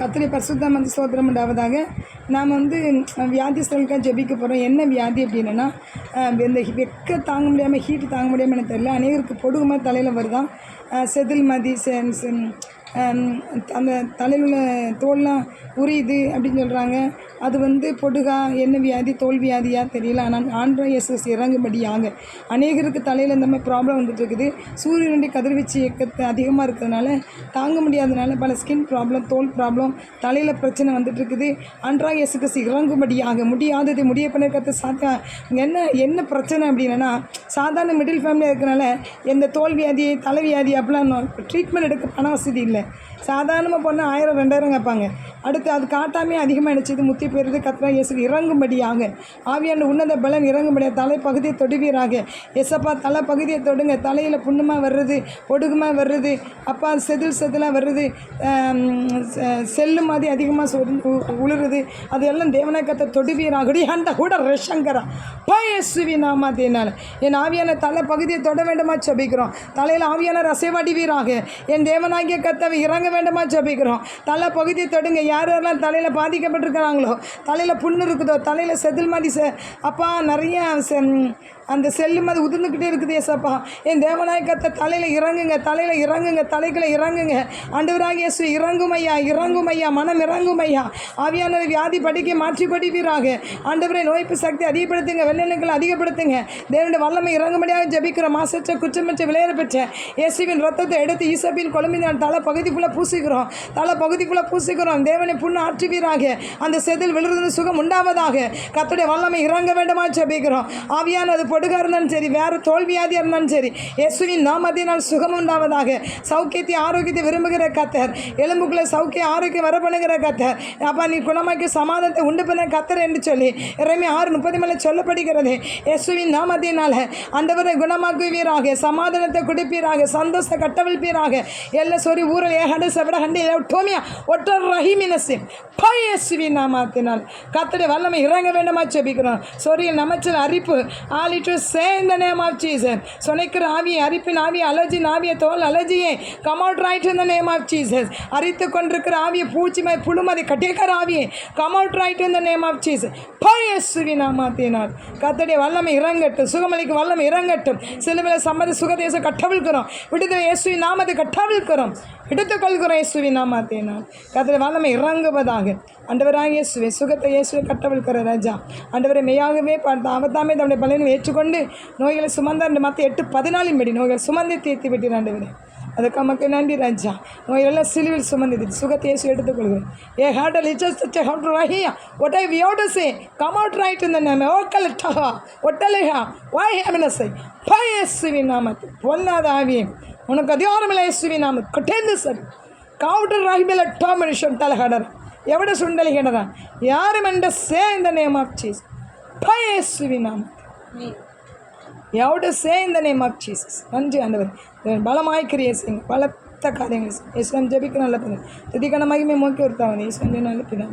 கர்த்தருடைய பரிசுத்த நாமத்துக்கு ஸ்தோத்திரம் உண்டாவதாக. நாம் வியாதிஸ்தர்களுக்காக ஜெபிக்க போகிறோம். என்ன வியாதி அப்படின்னா, இந்த வெக்க தாங்க முடியாமல், ஹீட்டு தாங்க முடியாமல் எனக்கு தெரியல, அநேகருக்கு பொடுகு மாதிரி தலையில் வருதான், செதில் மாதிரி அந்த தலையில் உள்ள தோல்லாம் உரியுது அப்படின்னு சொல்கிறாங்க. அது பொடுகா, என்ன வியாதி, தோல் வியாதியா தெரியல. ஆனால் ஆண்டவர் இயேசு இறங்கும்படியாக அநேகருக்கு தலையில் இந்த மாதிரி ப்ராப்ளம் வந்துட்டுருக்குது. சூரியனுடைய கதிர்வீச்சு இயக்கத்தை அதிகமாக இருக்கிறதுனால, தாங்க முடியாதனால பல ஸ்கின் ப்ராப்ளம், தோல் ப்ராப்ளம், தலையில் பிரச்சனை வந்துட்டுருக்குது. ஆண்டவர் இயேசு கிறிஸ்து இறங்கும்படியாக முடியாதது முடிய பண்ணிருக்கிறது. என்ன பிரச்சனை அப்படின்னா, சாதாரண மிடில் ஃபேமிலியாக இருக்கிறனால எந்த தோல் வியாதி, தலைவியாதி அப்படிலாம் ட்ரீட்மெண்ட் எடுக்க பண வசதி இல்லை. சாதாரணமாக போனால் 1000 2000 கேட்பாங்க. அடுத்து அது காட்டாமே அதிகமாக நினச்சிது முத்தி போயிடுது. கர்த்தராகிய இயேசு இறங்கும்படியாக ஆவியான உன்னத பலன் இறங்கும்படியாக தலை பகுதியை தொடுவீராக. எசப்பா, தலை பகுதியை தொடுங்க. தலையில் புண்ணுமாக வர்றது, பொடுகுமாக வர்றது, அப்பா செதிலாக வர்றது, செல்லு மாதிரி அதிகமாக உழுறது, அது எல்லாம் தேவனை கத்த தொடுவீராக. அந்த கூட ரஷங்கரா பயசுவி நாமத்தினால் என் ஆவியான தலை பகுதியை தொட வேண்டுமா ஜெபிக்கிறோம். தலையில் ஆவியான ரசைவடிவீராக. என் தேவனாகிய கர்த்தாவை இறங்க வேண்டுமா ஜெபிக்கிறோம். தலை பகுதியை தொடுங்க. யாரெல்லாம் தலையில் பாதிக்கப்பட்டிருக்கிறாங்களோ, தலையில் புண்ணு இருக்குதோ, தலையில் செதில் மாதிரி அப்பா நிறைய அந்த செல்லு மாதிரி உதிர்ந்துக்கிட்டே இருக்குது. ஏசப்பா, என் தேவநாயகத்தை தலையில் இறங்குங்க, தலையில் இறங்குங்க, தலைகளை இறங்குங்க. ஆண்டவராகிய இயேசு இறங்குமையா, இறங்குமையா, மனம் இறங்குமையா. ஆவியான வியாதி படிக்க மாற்றி படிப்பீராக. ஆண்டவரை நோய்ப்பு சக்தி அதிகப்படுத்துங்க, வெள்ளெண்ணுக்களை அதிகப்படுத்துங்க. தேவனுடைய வல்லமை இறங்கும்படியாக ஜெபிக்கிற மாசற்ற குற்றமற்ற விளையாட பெற்ற இயேசுவின் ரத்தத்தை எடுத்து ஈசப்பின் கொழும்பின் தலை பகுதிக்குள்ளே பூசிக்கிறோம். தலை பகுதிக்குள்ளே பூசிக்கிறோம். தேவனை புண்ணு ஆற்றுவீராக. அந்த செதில் விழுறது சுகம் உண்டாவதாக. கர்த்தருடைய வல்லமை இறங்க வேண்டுமா ஜெபிக்கிறோம். ஆவியானது பொடுகாக இருந்தாலும் சரி, வேறு தோல்வியாதியாக இருந்தாலும் சரி, இயேசுவின் நாமத்தினால் சுகம் உண்டாவதாக. சௌக்கியத்தை ஆரோக்கியத்தை விரும்புகிற கர்த்தர், எலும்புக்குள்ளே சௌக்கிய ஆரோக்கியம் வர பண்ணுகிற கர்த்தர், அப்பா நீ குணமாக்கி சமாதானத்தை உண்டு பண்ண கர்த்தர் என்று சொல்லி எரேமியா 6:30 சொல்லப்படுகிறது. இயேசுவின் நாமத்தினால் ஆண்டவரை குணமாக்குவீராக, சமாதானத்தை கொடுப்பீராக, சந்தோஷத்தை கட்டவிழ்ப்பீராக. எல்லா சொறி ஊரில் ஏகண்டு செவட ஹண்டி டோமியா ஒற்றர் ரஹீமினசி இயேசுவின் நாமத்தினால் கர்த்தருடைய வல்லமை இறங்க வேண்டுமா ஜெபிக்கிறோம். சொறியில் நமச்சல் அரிப்பு ஆலிட்டு say in the name of Jesus. சொனைக்கிற ஆவியை, அரிப்பின் ஆவியை, அலர்ஜின் ஆவியை, தோல் அலர்ஜியை come out right in the name of Jesus. அரித்து கொண்டிருக்கிற ஆவியை, பூச்சிமை புழுமதி கட்டிக்கிற ஆவியை come out right in the name of Jesus. இயேசுவின் நாமத்தினால் கர்த்தருடைய வல்லமை இறங்கட்டும். சுகமளிக்கு வல்லமை இறங்கட்டும். சிலுவையில் சம்மதி சுகதேச கட்டவிழ்க்கிறோம். விடுதலை இயேசுவின் நாமத்தை கட்டவிழ்க்கிறோம். எடுத்துக்கொள்கிறோம் இயேசுவின் நாமத்தினால் கர்த்தருடைய வல்லமை இறங்குவதாக. ஆண்டவராக இயேசுவே, சுகத்தை இயேசுவை கட்டவிழ்க்கிற ராஜா. ஆண்டவரை மெய்யாகவே அவத்தாமே தன்னுடைய பலனை ஏற்றுக்கொண்டு நோய்களை சுமந்த மற்ற 8:14 படி நோய்களை சுமந்து தீர்த்து விட்டீர் ஆண்டவரே. அதுக்கு நமக்கு நன்றி ராஜா. நோயெல்லாம் சிலுவில் சுமந்தது. சுகத்தை இயேசு எடுத்துக்கொள்கிறோம். ஏ heart லிச்சஸ் ஹவுட் ரஹியா what I we ought to say come out right in the name ஓக்கல் டஹா ஒட்டலேஹா வாய் ஹேமினஸை இயேசுவின் நாமத்தில் பொல்லாத ஆவியே உனக்கு அதிகாரமில்லை. இயேசுவின் நாமத்தில் கட்டேந்து சரி காவுட்டர் ராகிபேல டாமரிஷம் தலைஹடர் எவட சுண்டலி ஹெடரா யாரும் என்ற சே இந்த நேம் ஆஃப் ஜீசஸ் இயேசுவின் நாமத்தில் எவட சே இந்த நேம் ஆஃப் ஜீசஸ். நன்றி ஆண்டவர். பலமாய் கிரியை செய்யுங்க, பலத்த காரியங்கள் இயேசுவின் ஜெபிக்க நல்ல பிதா துதிக்கான மகிமை மோக்கி ஒருத்தாங்க இயேசுவின் நல்ல பிதா.